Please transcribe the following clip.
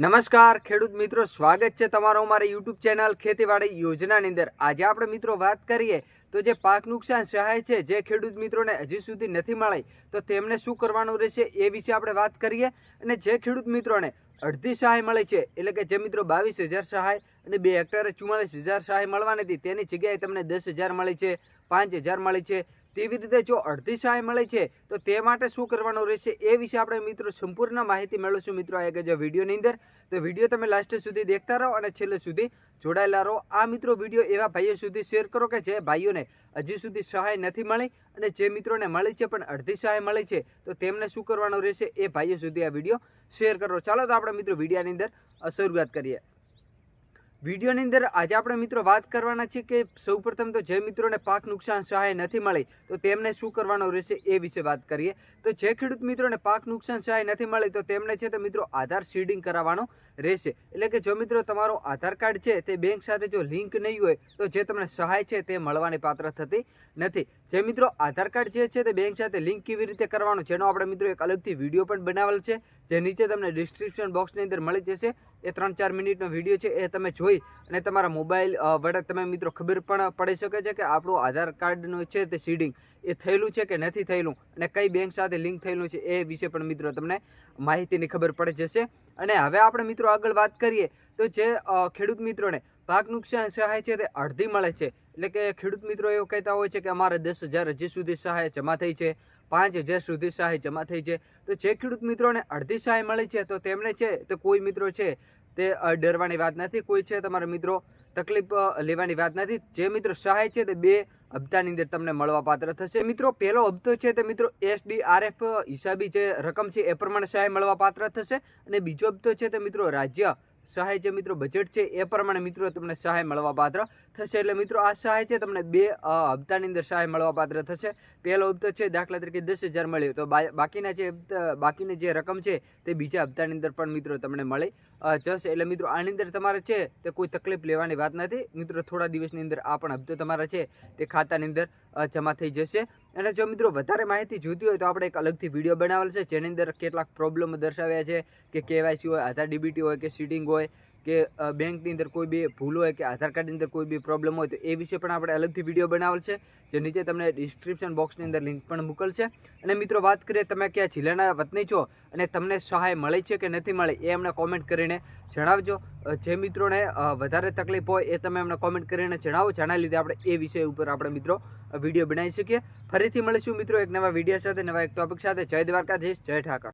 નમસ્કાર ખેડૂત મિત્રો, સ્વાગત છે તમારો અમારી યુટ્યુબ ચેનલ ખેતીવાડી યોજનાની અંદર। આજે આપણે મિત્રો વાત કરીએ તો જે પાક નુકસાન સહાય છે જે ખેડૂત મિત્રોને હજી સુધી નથી મળી તો તેમને શું કરવાનું રહેશે એ વિશે આપણે વાત કરીએ। અને જે ખેડૂત મિત્રોને અડધી સહાય મળી છે એટલે કે જે મિત્રો 22,000 સહાય અને 2 હેક્ટરે 44,000 સહાય મળવાની હતી તેની જગ્યાએ તમને 10,000 મળી છે, 5,000 મળી છે। તેવી રીતે જો અડધી સહાય મળી છે તો તે માટે શું કરવાનું રહેશે એ વિશે આપણે મિત્રો સંપૂર્ણ માહિતી મેળવીશું મિત્રો આ જે વિડીયોની અંદર। તો વિડીયો તમે લાસ્ટ સુધી દેખતા રહો અને છેલ્લે સુધી જોડાયેલા રહો। આ મિત્રો વિડીયો એવા ભાઈઓ સુધી શેર કરો કે જે ભાઈઓને હજી સુધી સહાય નથી મળી અને જે મિત્રોને મળી છે પણ અડધી સહાય મળી છે તો તેમને શું કરવાનું રહેશે એ ભાઈઓ સુધી આ વિડીયો શેર કરો। ચાલો તો આપણે મિત્રો વિડીયોની અંદર શરૂઆત કરીએ। વિડીયોની અંદર આજે આપણે મિત્રો વાત કરવાના છે કે સૌપ્રથમ તો જે મિત્રોને પાક નુકસાન સહાય નથી મળી તો તેમને શું કરવાનું રહેશે એ વિશે વાત કરીએ। તો જે ખેડૂત મિત્રોને પાક નુકસાન સહાય નથી મળી તો તેમને છે તો મિત્રો આધાર સીડિંગ કરાવવાનો રહેશે। એટલે કે જો મિત્રો તમારો આધાર કાર્ડ છે તે બેંક સાથે જો લિંક નહીં હોય તો જે તમને સહાય છે તે મળવાની પાત્ર થતી નથી। જે મિત્રો આધાર કાર્ડ જે છે તે બેંક સાથે લિંક કેવી રીતે કરવાનું જેનો આપણે મિત્રો એક અલગથી વિડીયો પણ બનાવેલ છે જે નીચે તમને ડિસ્ક્રિપ્શન બોક્સની અંદર મળી જશે। એ 3-4 મિનિટનો વિડીયો છે એ તમે જોઈ અને તમારા મોબાઈલ વડે તમે મિત્રો ખબર પણ પડી શકે છે કે આપણું આધાર કાર્ડનું છે તે સીડિંગ એ થયેલું છે કે નથી થયેલું અને કઈ બેંક સાથે લિંક થયેલું છે એ વિશે પણ મિત્રો તમને માહિતીની ખબર પડી જશે। અને હવે આપણે મિત્રો આગળ વાત કરીએ તો જે ખેડૂત મિત્રોને પાક નુકસાન સહાય છે તે અડધી મળે છે એટલે કે ખેડૂત મિત્રો એવું કહેતા હોય છે કે અમારે 10,000 હજી સુધી સહાય જમા થઈ છે, 5,000 સુધી સહાય જમા થઈ છે। તો જે ખેડૂત મિત્રોને અડધી સહાય મળી છે તો તેમને છે તો કોઈ મિત્રો છે તે ડરવાની વાત નથી, કોઈ છે તમારા મિત્રો તકલીફ લેવાની વાત નથી। જે મિત્રો સહાય છે તે 2 હપ્તાની અંદર તમને મળવા પાત્ર થશે। મિત્રો પહેલો હપ્તો છે તે મિત્રો SDRF હિસાબી જે રકમ છે એ પ્રમાણે સહાય મળવા પાત્ર થશે અને બીજો હપ્તો છે તે મિત્રો રાજ્ય સહાય જે મિત્રો બજેટ છે એ પ્રમાણે મિત્રો તમને સહાય મળવા પાત્ર થશે। એટલે મિત્રો આ સહાય છે તમને 2 હપ્તાની અંદર સહાય મળવા પાત્ર થશે। પહેલો હપ્તો છે દાખલા તરીકે 10,000 મળ્યો તો બાકીની જે રકમ છે તે બીજા હપ્તાની અંદર પણ મિત્રો તમને મળી જશે। એટલે મિત્રો આની અંદર તમારે છે તે કોઈ તકલીફ લેવાની વાત નથી મિત્રો, થોડા દિવસની અંદર આ પણ હપ્તો તમારા છે તે ખાતાની અંદર જમા થઈ જશે। અને જો મિત્રો વધારે માહિતી જોઈતી હોય તો આપણે એક અલગથી વિડીયો બનાવેલ છે જેની અંદર કેટલાક પ્રોબ્લેમ દર્શાવ્યા છે કે KYC હોય, આધાર DBT હોય કે સીડિંગ હોય કે બેંકની અંદર કોઈ બી ભૂલ હોય કે આધાર કાર્ડની અંદર કોઈ બી પ્રોબ્લેમ હોય તો એ વિશે પણ આપણે અલગથી વિડીયો બનાવેલ છે જે નીચે તમને ડિસ્ક્રિપ્શન બોક્સની અંદર લિંક પણ મૂકેલ છે। અને મિત્રો વાત કરીએ તમે કયા જિલ્લાના વતની છો અને તમને સહાય મળી છે કે નથી મળી એ અમને કોમેન્ટ કરીને જણાવજો। જે મિત્રોને વધારે તકલીફ હોય એ તમે અમને કોમેન્ટ કરીને જણાવો, જેના લીધે આપણે એ વિષય ઉપર આપણે મિત્રો વિડીયો બનાવી શકીએ। ફરીથી મળીશું મિત્રો એક નવા વિડીયો સાથે, નવા એક ટોપિક સાથે। જય દ્વારકાધીશ, જય ઠાકર।